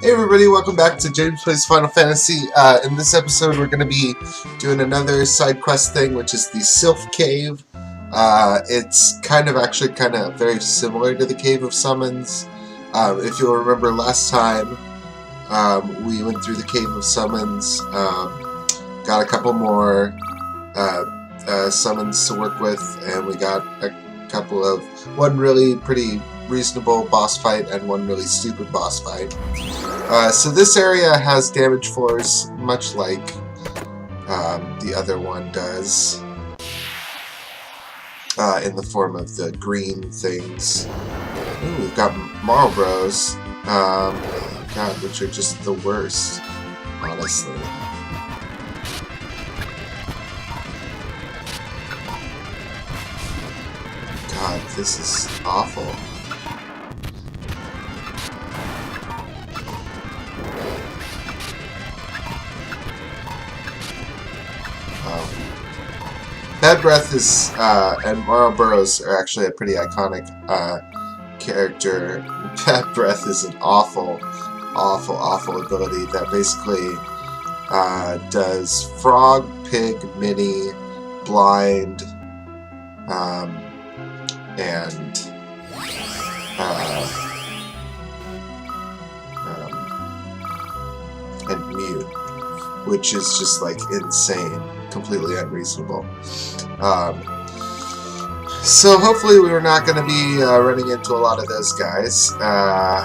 Hey everybody, welcome back to James Plays Final Fantasy. In this episode we're going to be doing another side quest thing, which is the Sylph Cave. It's kind of very similar to the Cave of Summons. If you'll remember last time, we went through the Cave of Summons, got a couple more summons to work with, and we got one really pretty reasonable boss fight and one really stupid boss fight. So this area has damage floors, much like the other one does, in the form of the green things. Ooh, we've got Marlboros, God, which are just the worst, honestly. God, this is awful. Bad Breath is, and Marlboros are actually a pretty iconic character. Bad Breath is an awful ability that basically does Frog, Pig, Mini, Blind, and Mute, which is just like insane. Completely unreasonable. So hopefully we're not going to be running into a lot of those guys. But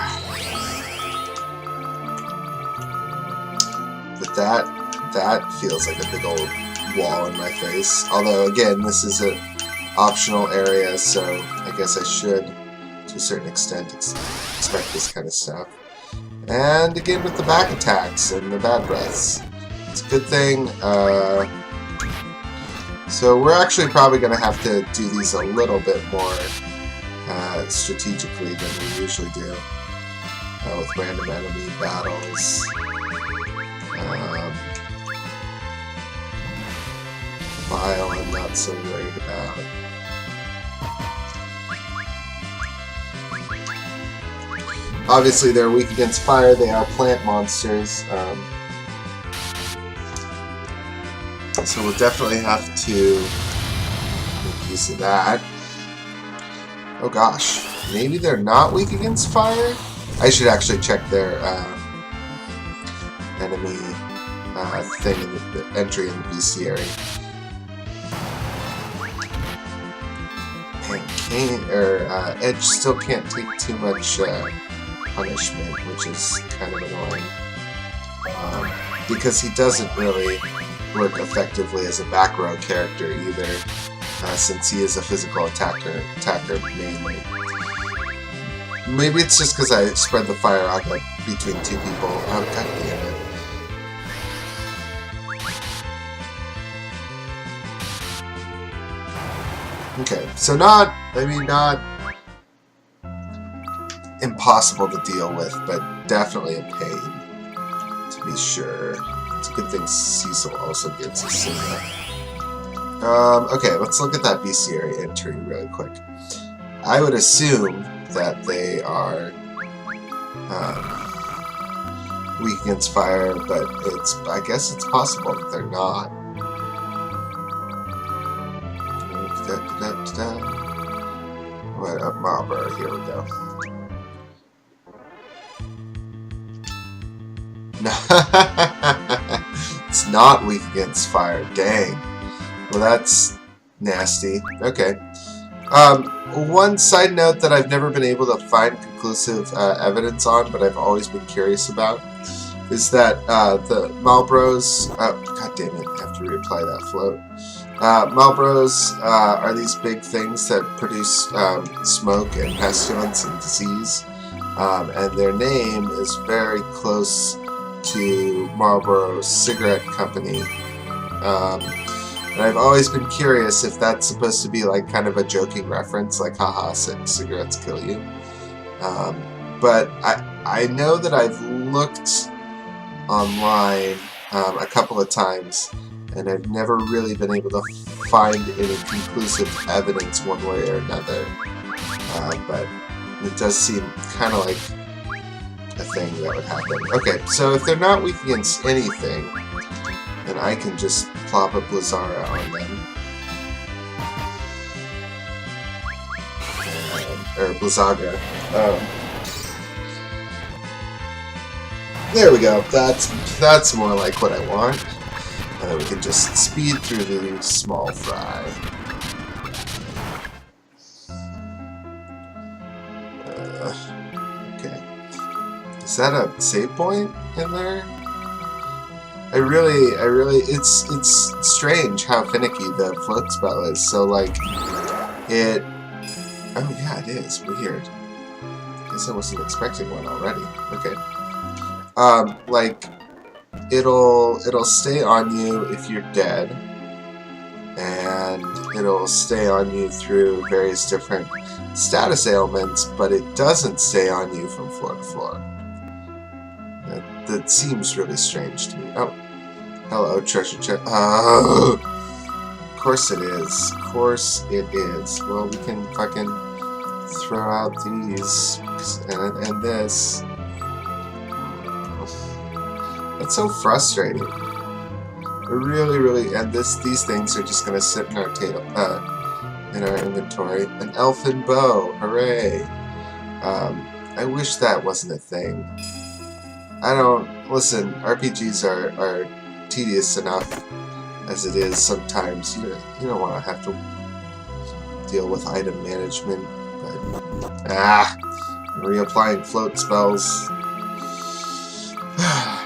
that feels like a big old wall in my face. Although again, this is an optional area, so I guess I should, to a certain extent, expect this kind of stuff. And again with the back attacks and the bad breaths. It's a good thing. So we're actually probably going to have to do these a little bit more strategically than we usually do with random enemy battles. Vile I'm not so worried about. Obviously they're weak against fire, they are plant monsters. So we'll definitely have to make use of that. Oh gosh, maybe they're not weak against fire? I should actually check their enemy thing in the entry in the bestiary. And Edge still can't take too much punishment, which is kind of annoying. Because he doesn't really work effectively as a back row character either, since he is a physical attacker mainly. Maybe it's just because I spread the fire out between two people. Oh, god damn it. Okay, so not impossible to deal with, but definitely a pain, to be sure. It's a good thing Cecil also gives us that. Okay, let's look at that bestiary entry really quick. I would assume that they are weak against fire, but I guess it's possible that they're not. What, Marlboro, here we go. It's not weak against fire. Dang. Well, that's nasty. Okay. One side note that I've never been able to find conclusive evidence on, but I've always been curious about, is that the Marlboros... God damn it, I have to reapply that float. Marlboros are these big things that produce smoke and pestilence and disease. And their name is very close to Marlboro's cigarette company, and I've always been curious if that's supposed to be like kind of a joking reference, like haha, cigarettes kill you. But I know that I've looked online a couple of times, and I've never really been able to find any conclusive evidence one way or another. But it does seem kind of like a thing that would happen. Okay, so if they're not weak against anything, then I can just plop a Blizzara on them. Or Blizzaga. There we go. That's more like what I want. And then we can just speed through the small fry. Okay. Is that a save point in there? I really, it's strange how finicky the float spell is. So like, oh yeah, it is weird. I guess I wasn't expecting one already. Okay. Like, it'll stay on you if you're dead, and it'll stay on you through various different status ailments, but it doesn't stay on you from floor to floor. That seems really strange to me. Oh, hello, treasure chest. Oh, of course it is. Of course it is. Well, we can fucking throw out these and this. That's so frustrating. Really, and these things are just gonna sit in our in our inventory. An elfin bow, hooray! I wish that wasn't a thing. Listen, RPGs are tedious enough as it is sometimes. You don't want to have to deal with item management, but reapplying float spells.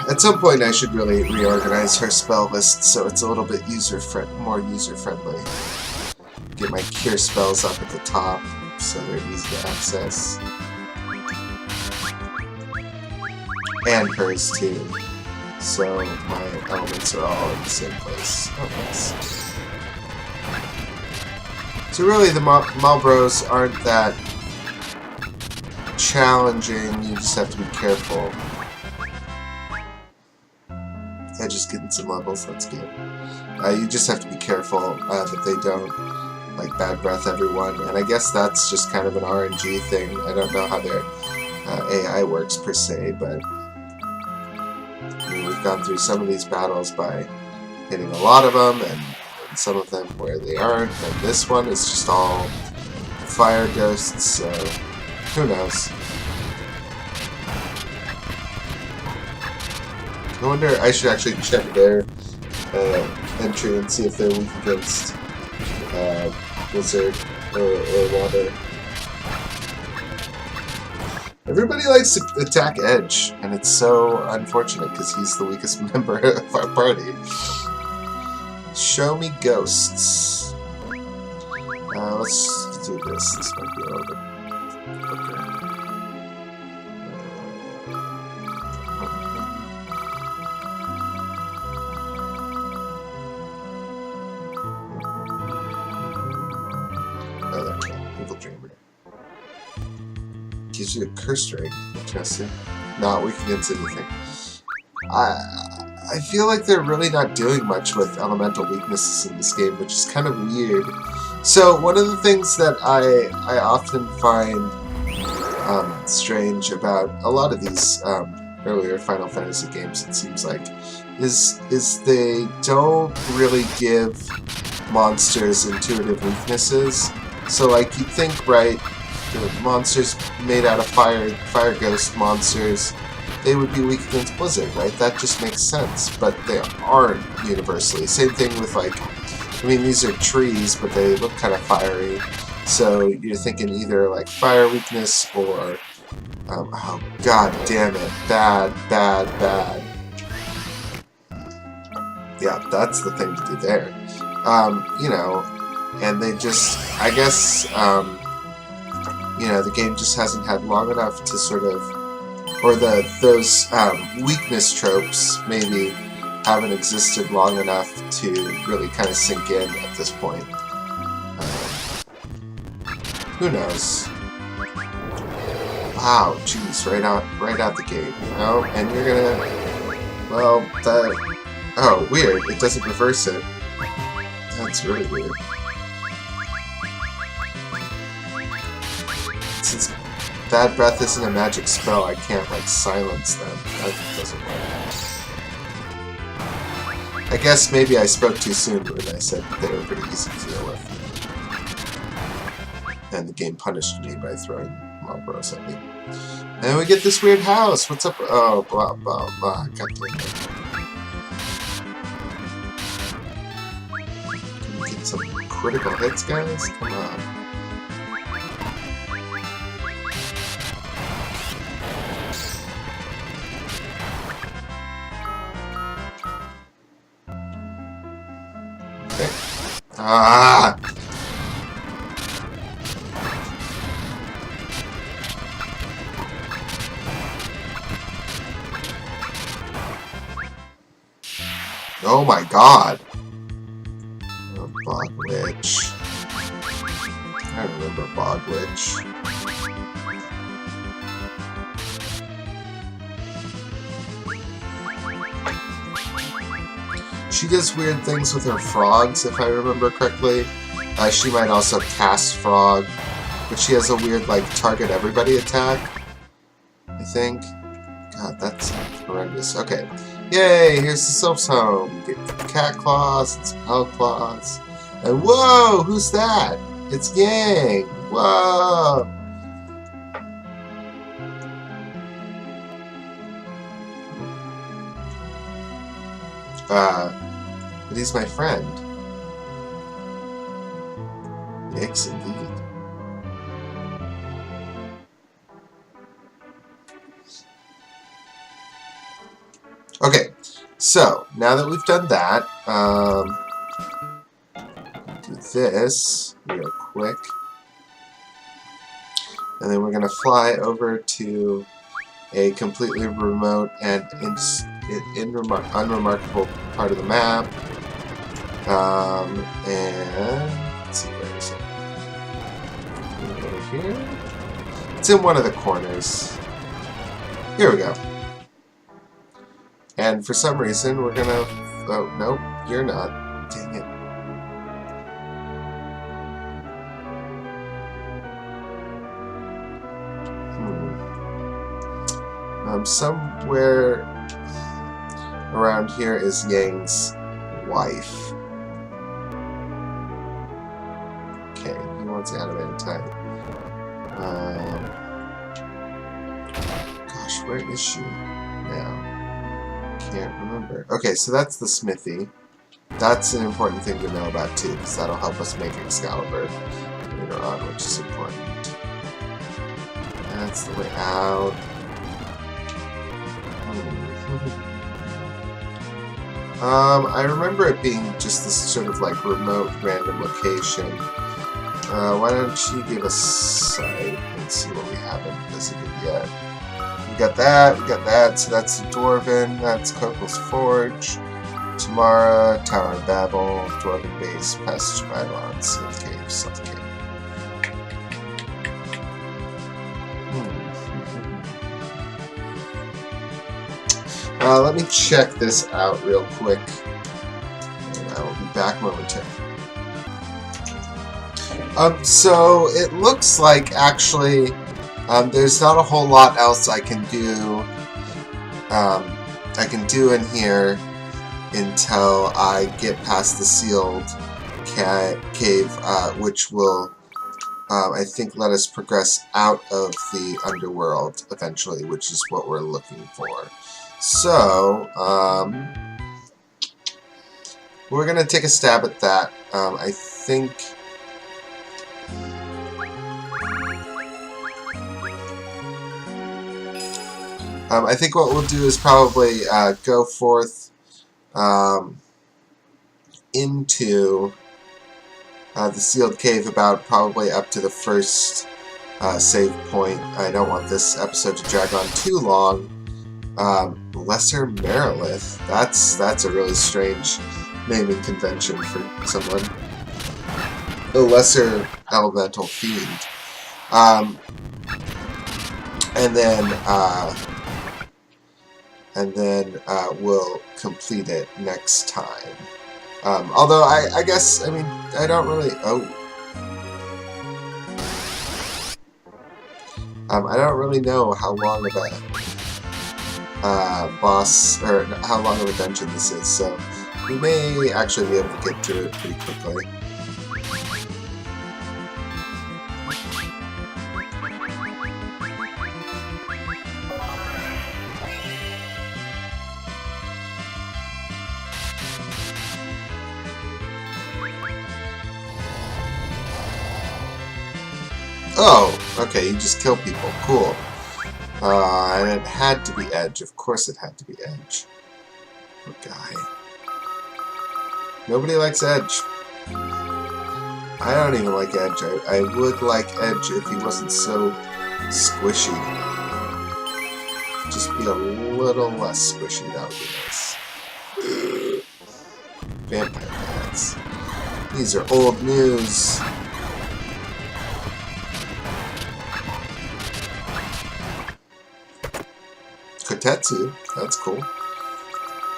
At some point, I should really reorganize her spell list so it's a little bit more user-friendly. Get my cure spells up at the top so they're easy to access. And hers too. So my elements are all in the same place. Oh, nice. So really, the Malbros aren't that challenging. You just have to be careful. Yeah, just getting some levels, that's good. You just have to be careful that they don't, like, bad breath everyone, and I guess that's just kind of an RNG thing. I don't know how their AI works per se, but I mean, we've gone through some of these battles by hitting a lot of them, and some of them where they aren't, and this one is just all fire ghosts, so who knows. I wonder, I should actually check their entry and see if they're weak against blizzard or water. Everybody likes to attack Edge, and it's so unfortunate because he's the weakest member of our party. Show me ghosts. Let's do this. This might be a little bit... Okay. Gives you a curse ring. Interesting. Not weak against anything. I feel like they're really not doing much with elemental weaknesses in this game, which is kind of weird. So one of the things that I often find strange about a lot of these earlier Final Fantasy games, it seems like, is they don't really give monsters intuitive weaknesses. So like you'd think, right, the monsters made out of fire ghost monsters, they would be weak against blizzard, right? That just makes sense, but they aren't universally. Same thing with, like, I mean, these are trees, but they look kind of fiery, so you're thinking either like fire weakness or oh god damn it, bad. Yeah, that's the thing to do there. You know, and they just, I guess, you know, the game just hasn't had long enough to sort of, or those weakness tropes maybe haven't existed long enough to really kind of sink in at this point. Who knows? Wow, jeez, right out the gate. Oh, and you're gonna, well, that, oh, weird, it doesn't reverse it. That's really weird. Bad breath isn't a magic spell. I can't, like, silence them. That doesn't work. I guess maybe I spoke too soon when I said they were pretty easy to deal with. And the game punished me by throwing Marlboros at me. And we get this weird house. What's up? Oh, blah, blah, blah. God damn it. Can we get some critical hits, guys? Come on. Okay. Ah! Oh my god! Oh, Bog Witch. I remember Bog Witch. She does weird things with her frogs, if I remember correctly. She might also cast Frog, but she has a weird, like, target everybody attack, I think. God, that's horrendous. Okay. Yay, here's the Sylph's home. Get cat claws and some hell claws. And whoa, who's that? It's Yang. Whoa. But he's my friend. Yes, indeed. Okay, so now that we've done that, do this real quick, and then we're going to fly over to a completely remote and unremarkable part of the map, and let's see, where is it? Over here? It's in one of the corners. Here we go. And for some reason, we're gonna... Oh, nope, you're not. Dang it. Somewhere around here is Yang's wife. Okay, he wants the animated type. Gosh, where is she now? Can't remember. Okay, so that's the smithy. That's an important thing to know about too, because that'll help us make Excalibur later on, which is important. That's the way out. I remember it being just this sort of like remote random location. Why don't you give us sight and see what we haven't visited yet? We got that, so that's the Dwarven, that's Cokel's Forge, Tamara, Tower of Babel, Dwarven Base, Passage of Eidolon, South Cave, South Cave. Let me check this out real quick, and I will be back momentarily. So it looks like actually there's not a whole lot else I can do. In here until I get past the sealed cave, which will, I think, let us progress out of the underworld eventually, which is what we're looking for. So, we're gonna take a stab at that. I think. I think what we'll do is probably go forth into the sealed cave about probably up to the first save point. I don't want this episode to drag on too long. Lesser Merilith. That's a really strange naming convention for someone. The Lesser Elemental Fiend. And then we'll complete it next time. Although I guess, I mean, I don't really... Oh. I don't really know how long of a boss, or how long of a dungeon this is, so we may actually be able to get through it pretty quickly. Oh, okay, you just kill people. Cool. And it had to be Edge. Of course it had to be Edge. Poor guy. Nobody likes Edge. I don't even like Edge. I would like Edge if he wasn't so squishy. Just be a little less squishy, that would be nice. Vampire bats. These are old news. Kotetsu, that's cool.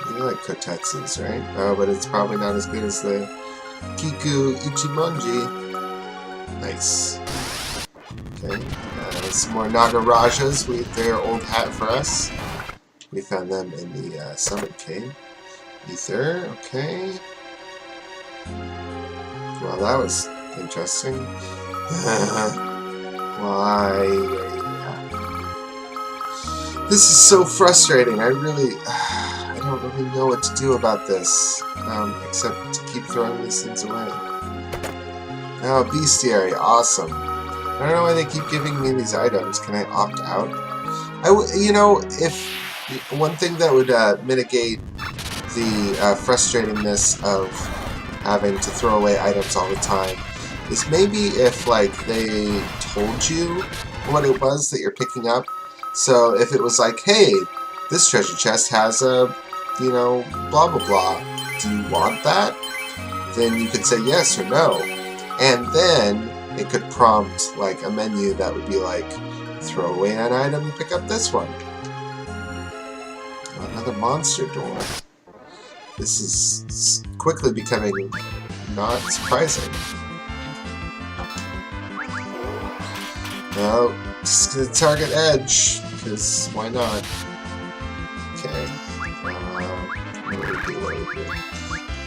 You like Kotetsus, right? Oh, but it's probably not as good as the Kiku Ichimonji. Nice. Okay, some more Nagarajas. They're old hat for us. We found them in the Summon Cave. Ether, okay. Well, that was interesting. Why? This is so frustrating. I don't really know what to do about this, except to keep throwing these things away. Oh, bestiary, awesome. I don't know why they keep giving me these items. Can I opt out? You know, if one thing that would mitigate the frustratingness of having to throw away items all the time is maybe if, like, they told you what it was that you're picking up. So if it was like, hey, this treasure chest has a, you know, blah blah blah, do you want that? Then you could say yes or no. And then it could prompt like a menu that would be like, throw away an item and pick up this one. Another monster door. This is quickly becoming not surprising. No, just gonna target Edge, because why not? Okay. What do we do?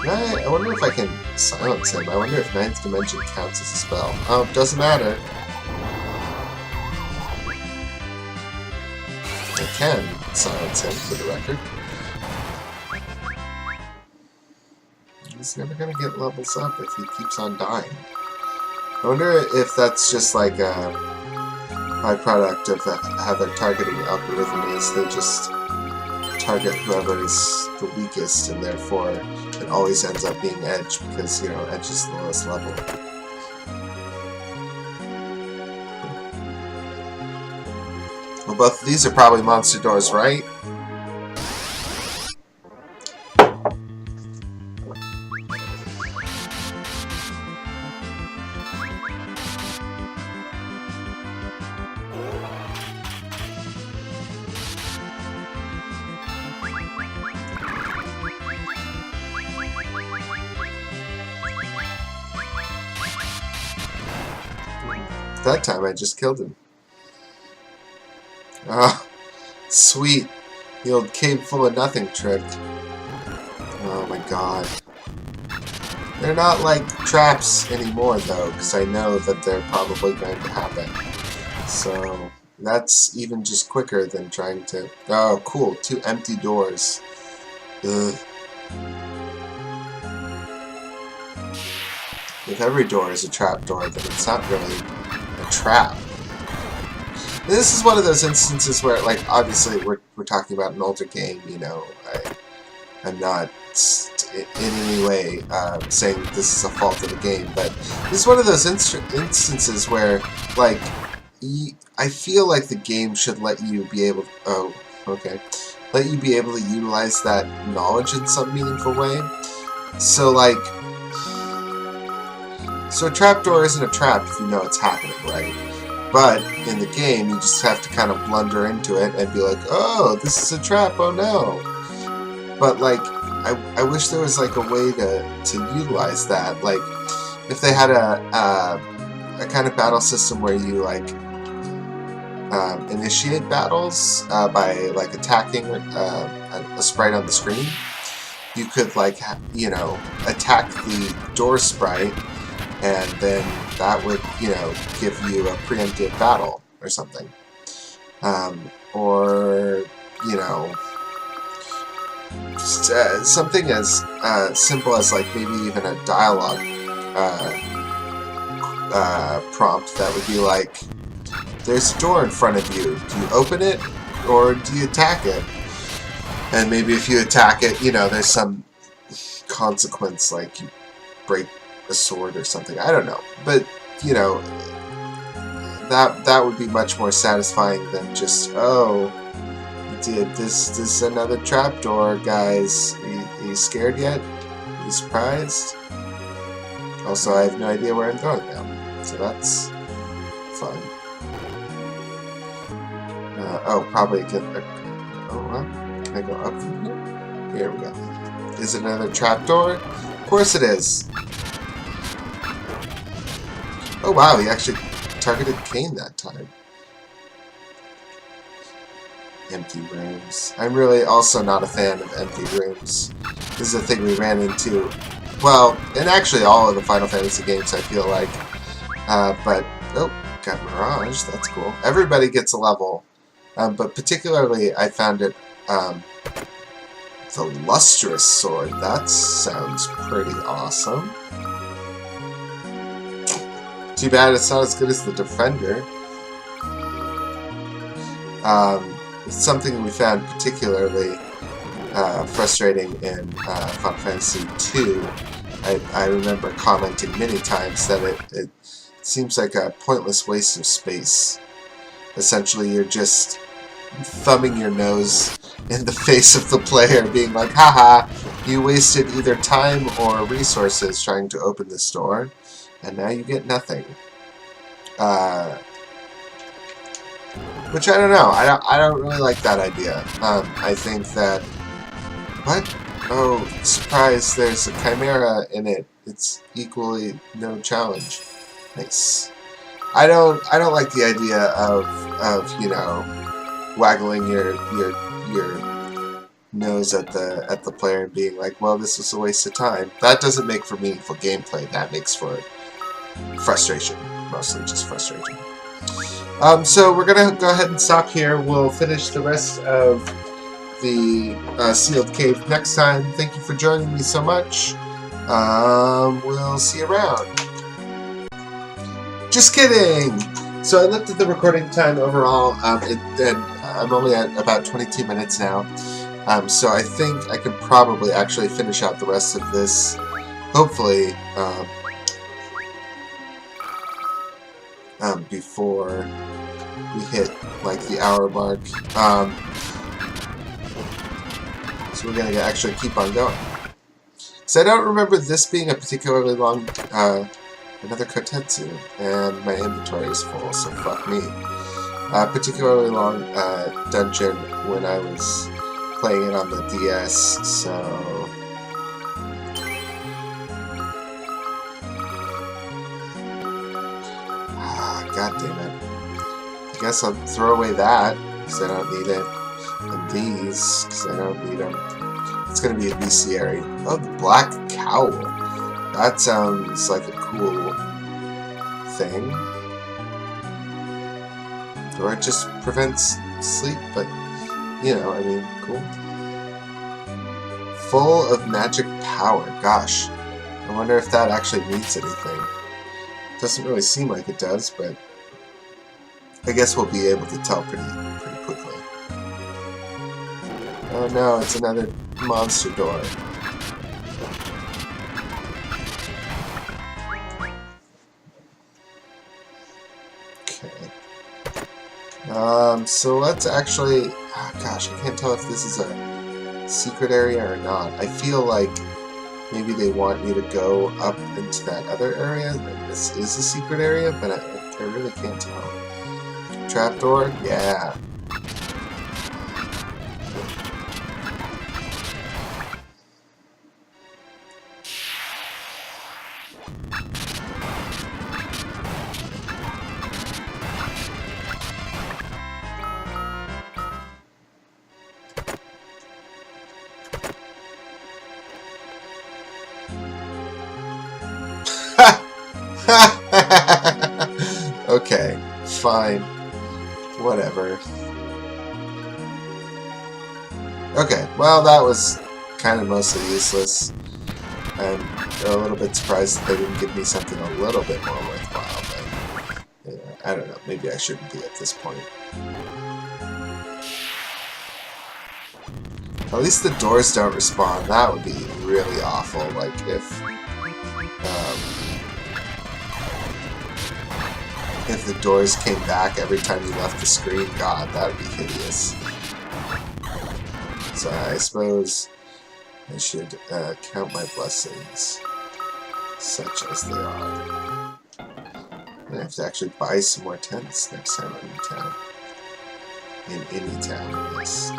I wonder if I can silence him. I wonder if 9th Dimension counts as a spell. Oh, doesn't matter. I can silence him, for the record. He's never gonna get levels up if he keeps on dying. I wonder if that's just like a byproduct of how their targeting algorithm is. They just target whoever is the weakest, and therefore it always ends up being Edge, because, you know, Edge is the lowest level. Well, both of these are probably monster doors, right? That time I just killed him. Ah, sweet. The old cave full of nothing trick. Oh my god. They're not like traps anymore though, because I know that they're probably going to happen. So that's even just quicker than trying to... Oh, cool. 2 empty doors. Ugh. If every door is a trap door, then it's not really a trap. This is one of those instances where, like, obviously we're talking about an older game, you know. I'm not in any way saying this is a fault of the game, but this is one of those instances where, like, I feel like the game should let you be able... Oh, okay. Let you be able to utilize that knowledge in some meaningful way. So, like... So a trapdoor isn't a trap if you know it's happening, right? But in the game, you just have to kind of blunder into it and be like, oh, this is a trap, oh no. But, like, I wish there was, like, a way to utilize that. Like, if they had a kind of battle system where you, like, initiate battles by like attacking a sprite on the screen. You could like attack the door sprite, and then that would give you a preemptive battle or something, or something as simple as like maybe even a dialogue prompt that would be like, there's a door in front of you, do you open it or do you attack it? And maybe if you attack it, there's some consequence, like you break a sword or something, I don't know, but that would be much more satisfying than just, oh, this is another trapdoor, guys. Are you scared yet? Are you surprised? Also, I have no idea where I'm going now, so that's fun. Oh, probably get. Oh, well, can I go up from here? Here we go. Is it another trapdoor? Of course it is. Oh wow, he actually targeted Kane that time. Empty rooms. I'm really also not a fan of empty rooms. This is a thing we ran into, well, in actually all of the Final Fantasy games, I feel like. But, oh, got Mirage, that's cool. Everybody gets a level, but particularly I found it, the Lustrous Sword. That sounds pretty awesome. Too bad it's not as good as the Defender. It's something we found particularly frustrating in Final Fantasy II. I remember commenting many times that it seems like a pointless waste of space. Essentially, you're just thumbing your nose in the face of the player, being like, haha, you wasted either time or resources trying to open this door, and now you get nothing. Which I don't know. I don't really like that idea. I think that, what? Oh, surprise! There's a chimera in it. It's equally no challenge. Nice. I don't like the idea of waggling your nose at the player and being like, well, this was a waste of time. That doesn't make for meaningful gameplay. That makes for frustration. Mostly just frustration. So we're going to go ahead and stop here. We'll finish the rest of the Sealed Cave next time. Thank you for joining me so much. We'll see you around. Just kidding! So I looked at the recording time overall, and I'm only at about 22 minutes now. So I think I could probably actually finish out the rest of this, hopefully, before we hit like the hour mark. So we're gonna actually keep on going. So I don't remember this being a particularly long, another Kotetsu, and my inventory is full, so fuck me. Particularly long dungeon when I was playing it on the DS, so... God damn it. I guess I'll throw away that, because I don't need it. And these, because I don't need them. It's going to be a bestiary. Oh, the Black Cowl. That sounds like a cool thing. Or it just prevents sleep, but, I mean, cool. Full of magic power. Gosh. I wonder if that actually means anything. Doesn't really seem like it does, but I guess we'll be able to tell pretty quickly. Oh no, it's another monster door. Okay. So let's actually... Oh gosh, I can't tell if this is a secret area or not. I feel like maybe they want you to go up into that other area, and this is a secret area, but I really can't tell. Trapdoor? Yeah. Okay, fine. Whatever. Okay, well, that was kind of mostly useless. I'm a little bit surprised that they didn't give me something a little bit more worthwhile, but yeah, I don't know. Maybe I shouldn't be at this point. At least the doors don't respawn. That would be really awful. Like if the doors came back every time you left the screen. God, that would be hideous. So I suppose I should count my blessings, such as they are. I have to actually buy some more tents next time I'm in town. In any town, I guess.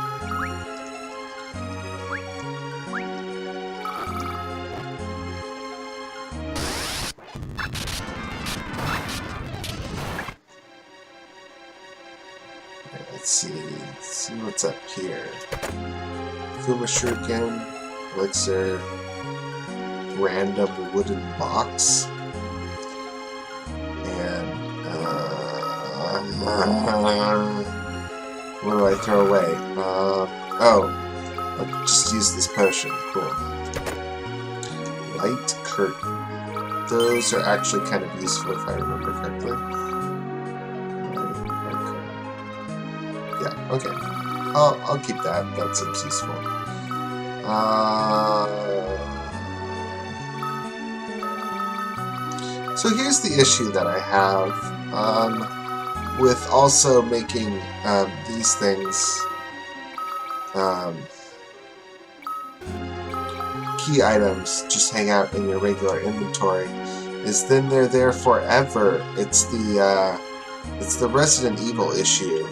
Let's see what's up here. Fuma Shuriken, Elixir, random wooden box, and what do I throw away? Oh, I'll just use this potion. Cool. Light curtain. Those are actually kind of useful if I remember correctly. Yeah, okay. I'll keep that. That seems useful. So here's the issue that I have with also making these things key items just hang out in your regular inventory. Is then they're there forever. It's the Resident Evil issue.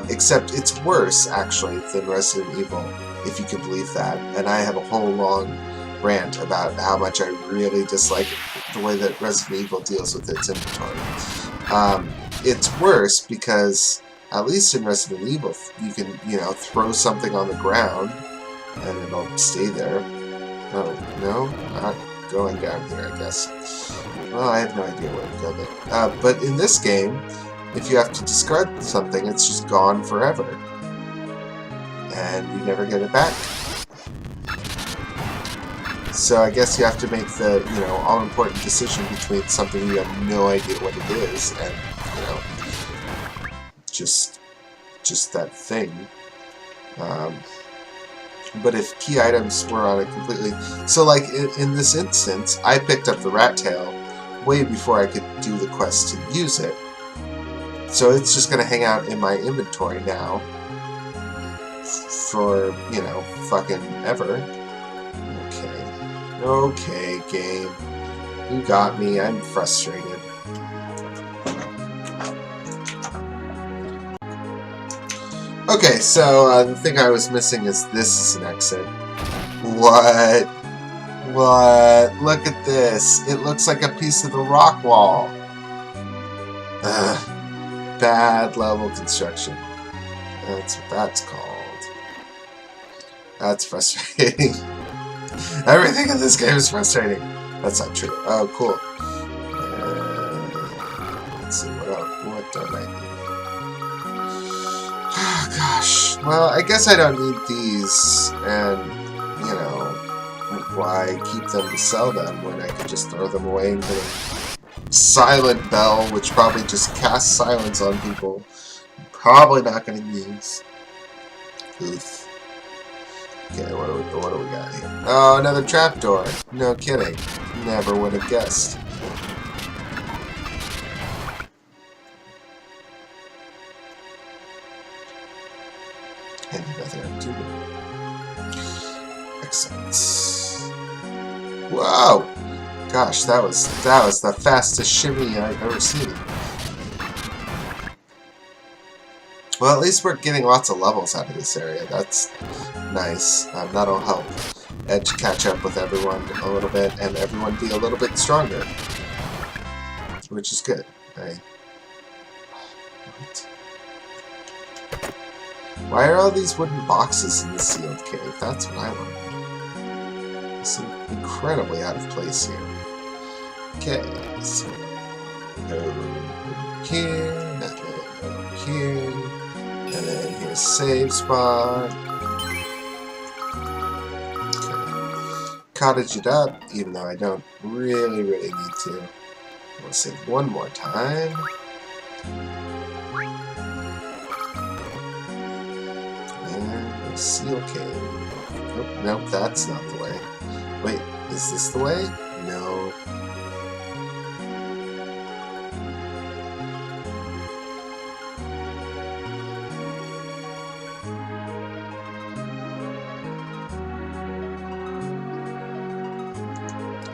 Except it's worse, actually, than Resident Evil, if you can believe that. And I have a whole long rant about how much I really dislike the way that Resident Evil deals with its inventory. It's worse because, at least in Resident Evil, you can, throw something on the ground, and it'll stay there. Oh, no? Not going down here, I guess. Well, I have no idea where to go there. But in this game, if you have to discard something, it's just gone forever. And you never get it back. So I guess you have to make the, all-important decision between something you have no idea what it is and, just that thing. But if key items were on a completely... So, like, in this instance, I picked up the rat tail way before I could do the quest to use it. So it's just going to hang out in my inventory now for, fucking ever. Okay, game. You got me. I'm frustrated. Okay, so the thing I was missing is this is an exit. What? What? Look at this. It looks like a piece of the rock wall. Ugh. Bad level construction. That's what that's called. That's frustrating. Everything in this game is frustrating. That's not true. Oh, cool. Let's see, what don't I need? Oh, gosh. Well, I guess I don't need these, and, why keep them to sell them when I could just throw them away into the silent bell, which probably just casts silence on people. Probably not going to use. Oof. Okay, what do we got here? Oh, another trapdoor. No kidding. Never would have guessed. And another activity. Excellent. Whoa! Gosh, that was the fastest shimmy I've ever seen. Well, at least we're getting lots of levels out of this area. That's nice. That'll help Edge catch up with everyone a little bit, and everyone be a little bit stronger. Which is good. What? Why are all these wooden boxes in the sealed cave? That's what I want to know. They seem incredibly out of place here. Okay, so over here, and then over here, and then here's save spot. Okay. Cottage it up, even though I don't really need to. We'll save one more time. And the seal cave. Nope, that's not the way. Wait, is this the way? No.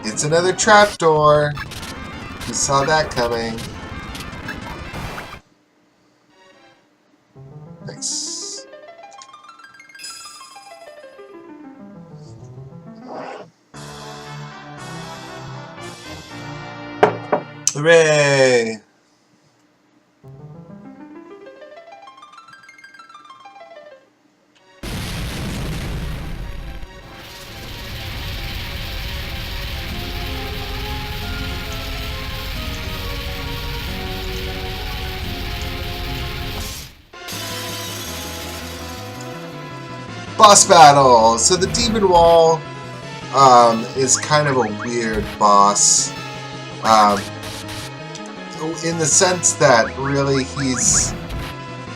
It's another trapdoor. You saw that coming. Nice. Hooray! Boss battle! So the Demon Wall is kind of a weird boss. In the sense that really he's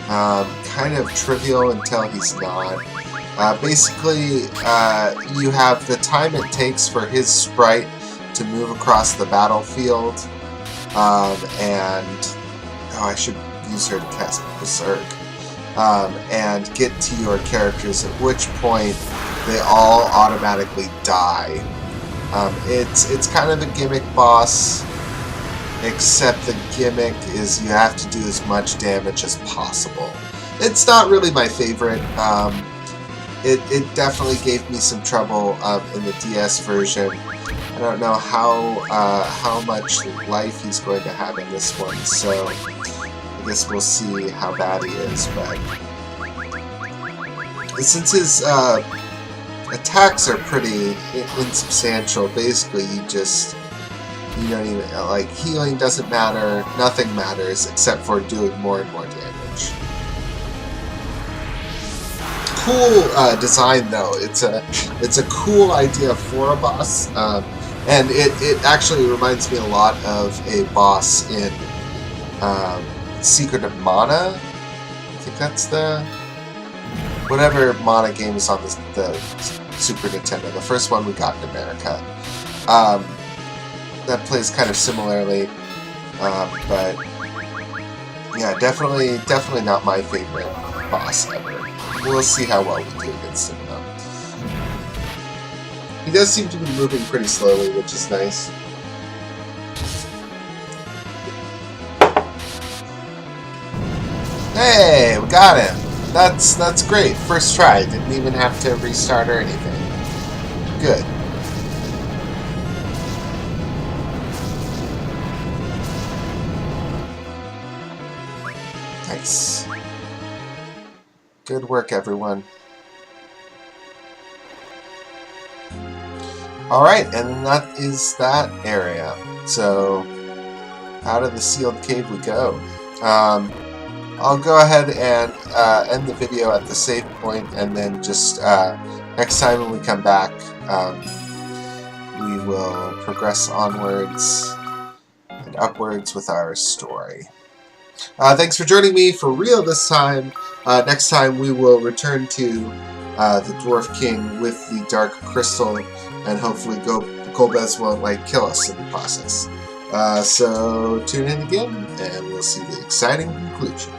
kind of trivial until he's not. Basically, you have the time it takes for his sprite to move across the battlefield, and I should use her to cast Berserk, and get to your characters, at which point they all automatically die. It's kind of a gimmick boss, except the gimmick is you have to do as much damage as possible. It's not really my favorite. It definitely gave me some trouble in the DS version. I don't know how much life he's going to have in this one, so I guess we'll see how bad he is. But since his attacks are pretty insubstantial, basically you don't even, like, healing doesn't matter, nothing matters except for doing more and more damage. Cool design though. It's a cool idea for a boss, and it actually reminds me a lot of a boss in Secret of Mana. I think that's the whatever Mana game is on the Super Nintendo. The first one we got in America. That plays kind of similarly, but yeah, definitely not my favorite boss ever. We'll see how well we do against him, though. He does seem to be moving pretty slowly, which is nice. Hey, we got him! That's great. First try. Didn't even have to restart or anything. Good. Nice. Good work, everyone. Alright, and that is that area. So, out of the sealed cave we go. I'll go ahead and end the video at the save point, and then just next time when we come back, we will progress onwards and upwards with our story. Thanks for joining me for real this time. Next time we will return to the Dwarf King with the Dark Crystal, and hopefully Golbez won't kill us in the process. So tune in again, and we'll see the exciting conclusion.